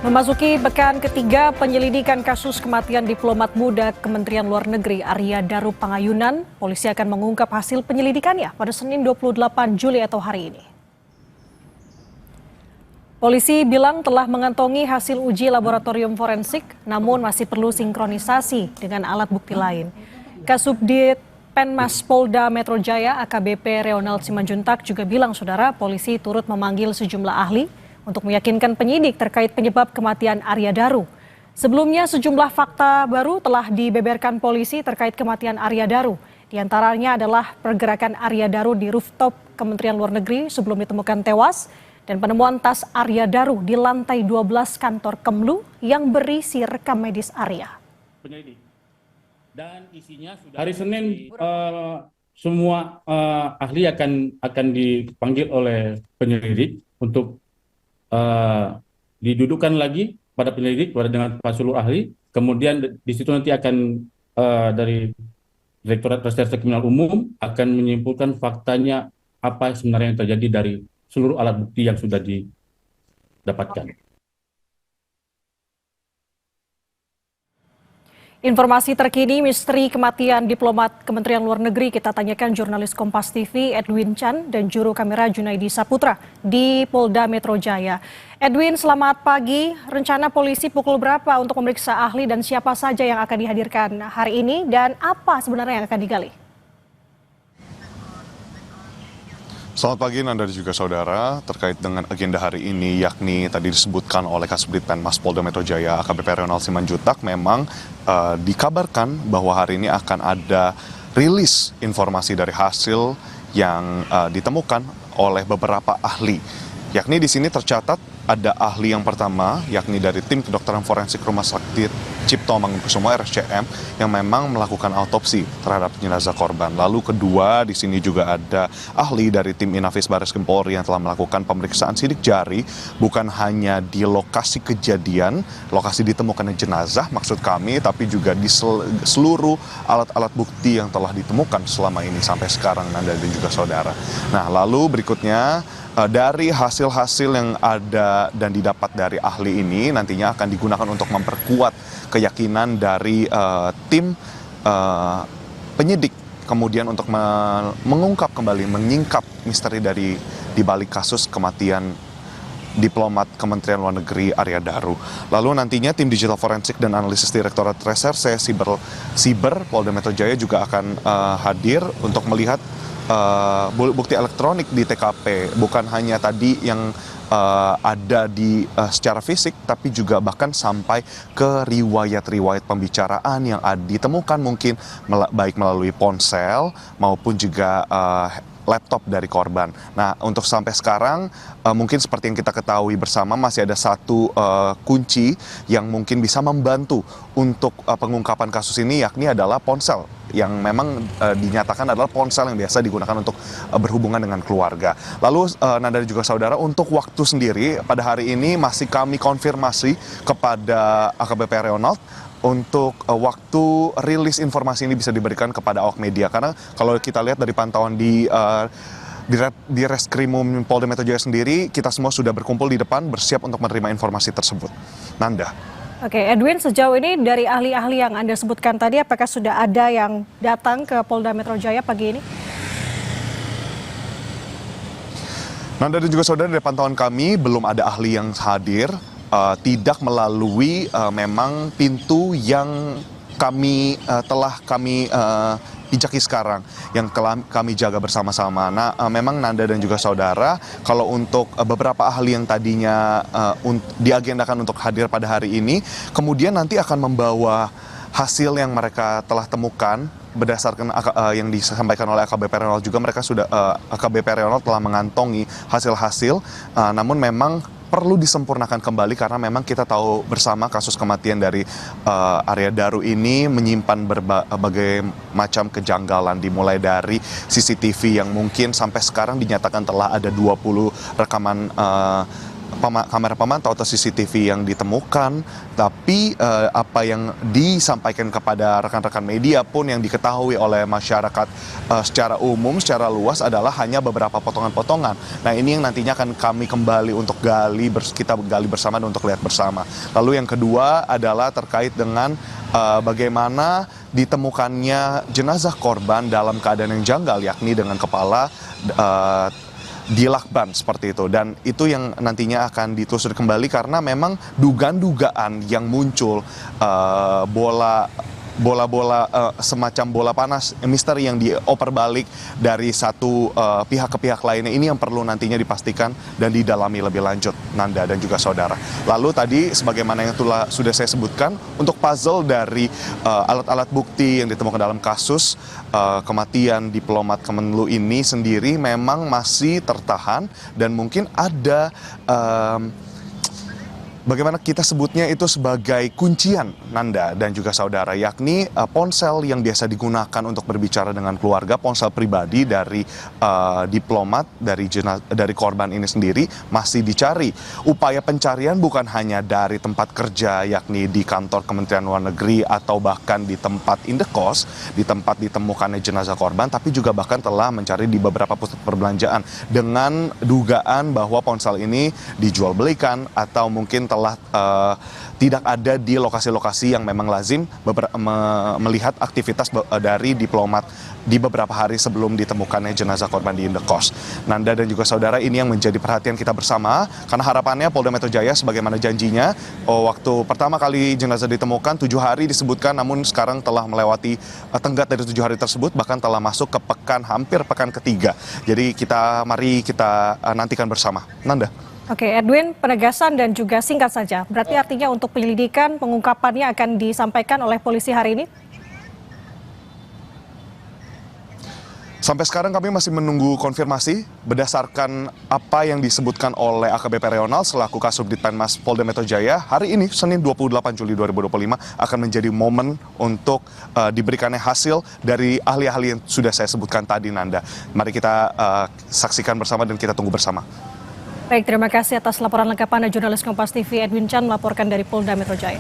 Memasuki pekan ketiga penyelidikan kasus kematian diplomat muda Kementerian Luar Negeri Arya Daru Pangayunan, polisi akan mengungkap hasil penyelidikannya pada Senin 28 Juli atau hari ini. Polisi bilang telah mengantongi hasil uji laboratorium forensik, namun masih perlu sinkronisasi dengan alat bukti lain. Kasubdit Penmas Polda Metro Jaya AKBP Reonald Simanjuntak juga bilang saudara polisi turut memanggil sejumlah ahli untuk meyakinkan penyidik terkait penyebab kematian Arya Daru. Sebelumnya sejumlah fakta baru telah dibeberkan polisi terkait kematian Arya Daru. Di antaranya adalah pergerakan Arya Daru di rooftop Kementerian Luar Negeri sebelum ditemukan tewas dan penemuan tas Arya Daru di lantai 12 kantor Kemlu yang berisi rekam medis Arya. Dan isinya sudah hari Senin semua ahli akan dipanggil oleh penyelidik untuk didudukkan lagi pada penyelidik dengan seluruh ahli. Kemudian di situ nanti akan dari Direktorat Reserse Kriminal Umum akan menyimpulkan faktanya apa sebenarnya yang terjadi dari seluruh alat bukti yang sudah didapatkan. Informasi terkini misteri kematian diplomat Kementerian Luar Negeri kita tanyakan jurnalis Kompas TV Edwin Chan dan juru kamera Junaidi Saputra di Polda Metro Jaya. Edwin, selamat pagi. Rencana polisi pukul berapa untuk memeriksa ahli dan siapa saja yang akan dihadirkan hari ini dan apa sebenarnya yang akan digali? Selamat pagi Nanda dan juga saudara, terkait dengan agenda hari ini yakni tadi disebutkan oleh Kasubdit Penmas Polda Metro Jaya AKBP Reonald Simanjuntak memang dikabarkan bahwa hari ini akan ada rilis informasi dari hasil yang ditemukan oleh beberapa ahli. Yakni di sini tercatat ada ahli yang pertama yakni dari tim kedokteran forensik Rumah Sakit Cipto Mangunkusumo RSCM yang memang melakukan autopsi terhadap jenazah korban. Lalu kedua di sini juga ada ahli dari tim Inafis Barreskrim Polri yang telah melakukan pemeriksaan sidik jari bukan hanya di lokasi kejadian, lokasi ditemukannya jenazah maksud kami, tapi juga di seluruh alat-alat bukti yang telah ditemukan selama ini sampai sekarang Nanda dan juga saudara. Nah lalu berikutnya dari hasil-hasil yang ada dan didapat dari ahli ini nantinya akan digunakan untuk memperkuat keyakinan dari tim penyidik kemudian untuk mengungkap kembali, menyingkap misteri dari dibalik kasus kematian diplomat Kementerian Luar Negeri Arya Daru. Lalu nantinya tim digital forensik dan analisis Direktorat Reserse Siber Polda Metro Jaya juga akan hadir untuk melihat bukti elektronik di TKP, bukan hanya tadi yang ada di secara fisik, tapi juga bahkan sampai ke riwayat-riwayat pembicaraan yang ditemukan mungkin baik melalui ponsel maupun juga laptop dari korban. Nah, untuk sampai sekarang mungkin seperti yang kita ketahui bersama masih ada satu kunci yang mungkin bisa membantu untuk pengungkapan kasus ini yakni adalah ponsel yang memang dinyatakan adalah ponsel yang biasa digunakan untuk berhubungan dengan keluarga. Lalu Nanda dan juga saudara, untuk waktu sendiri pada hari ini masih kami konfirmasi kepada AKBP Reonald untuk waktu rilis informasi ini bisa diberikan kepada awak media. Karena kalau kita lihat dari pantauan di Reskrimum Polda Metro Jaya sendiri, kita semua sudah berkumpul di depan bersiap untuk menerima informasi tersebut. Nanda. Oke, Edwin, sejauh ini dari ahli-ahli yang Anda sebutkan tadi, apakah sudah ada yang datang ke Polda Metro Jaya pagi ini? Nanda dan juga saudara, dari pantauan kami belum ada ahli yang hadir, tidak melalui memang pintu yang telah kami pijaki sekarang yang kami jaga bersama-sama. Nah, memang Nanda dan juga saudara, kalau untuk beberapa ahli yang tadinya diagendakan untuk hadir pada hari ini, kemudian nanti akan membawa hasil yang mereka telah temukan berdasarkan yang disampaikan oleh AKBP Reonald juga, mereka sudah AKBP Reonald telah mengantongi hasil-hasil, namun memang perlu disempurnakan kembali karena memang kita tahu bersama kasus kematian dari Arya Daru ini menyimpan berbagai macam kejanggalan, dimulai dari CCTV yang mungkin sampai sekarang dinyatakan telah ada 20 rekaman kamera pemantau atau CCTV yang ditemukan, tapi apa yang disampaikan kepada rekan-rekan media pun yang diketahui oleh masyarakat secara umum, secara luas adalah hanya beberapa potongan-potongan. Nah, ini yang nantinya akan kami kembali untuk kita gali bersama dan untuk lihat bersama. Lalu yang kedua adalah terkait dengan bagaimana ditemukannya jenazah korban dalam keadaan yang janggal, yakni dengan kepala dilakban seperti itu, dan itu yang nantinya akan ditelusuri kembali karena memang dugaan-dugaan yang muncul bola-bola semacam bola panas misteri yang dioper balik dari satu pihak ke pihak lainnya, ini yang perlu nantinya dipastikan dan didalami lebih lanjut, Nanda dan juga saudara. Lalu tadi sebagaimana yang sudah saya sebutkan, untuk puzzle dari alat-alat bukti yang ditemukan dalam kasus kematian diplomat Kemenlu ini sendiri memang masih tertahan dan mungkin ada bagaimana kita sebutnya itu sebagai kuncian, Nanda dan juga saudara, yakni ponsel yang biasa digunakan untuk berbicara dengan keluarga, ponsel pribadi dari diplomat, dari korban ini sendiri masih dicari. Upaya pencarian bukan hanya dari tempat kerja, yakni di kantor Kementerian Luar Negeri atau bahkan di tempat indekos, di tempat ditemukannya jenazah korban, tapi juga bahkan telah mencari di beberapa pusat perbelanjaan dengan dugaan bahwa ponsel ini dijual belikan atau mungkin telah tidak ada di lokasi-lokasi yang memang lazim melihat aktivitas dari diplomat di beberapa hari sebelum ditemukannya jenazah korban di indekos. Nanda dan juga saudara, ini yang menjadi perhatian kita bersama karena harapannya Polda Metro Jaya sebagaimana janjinya waktu pertama kali jenazah ditemukan 7 hari disebutkan, namun sekarang telah melewati tenggat dari 7 hari tersebut, bahkan telah masuk ke hampir pekan ketiga. Jadi mari kita nantikan bersama, Nanda. Oke, Edwin, penegasan dan juga singkat saja. Berarti artinya untuk penyelidikan, pengungkapannya akan disampaikan oleh polisi hari ini? Sampai sekarang kami masih menunggu konfirmasi berdasarkan apa yang disebutkan oleh AKBP Reonal selaku Kasubdit Penmas Polda Metro Jaya. Hari ini, Senin 28 Juli 2025, akan menjadi momen untuk diberikannya hasil dari ahli-ahli yang sudah saya sebutkan tadi, Nanda. Mari kita saksikan bersama dan kita tunggu bersama. Baik, terima kasih atas laporan lengkap Anda, jurnalis Kompas TV Edwin Chan melaporkan dari Polda Metro Jaya.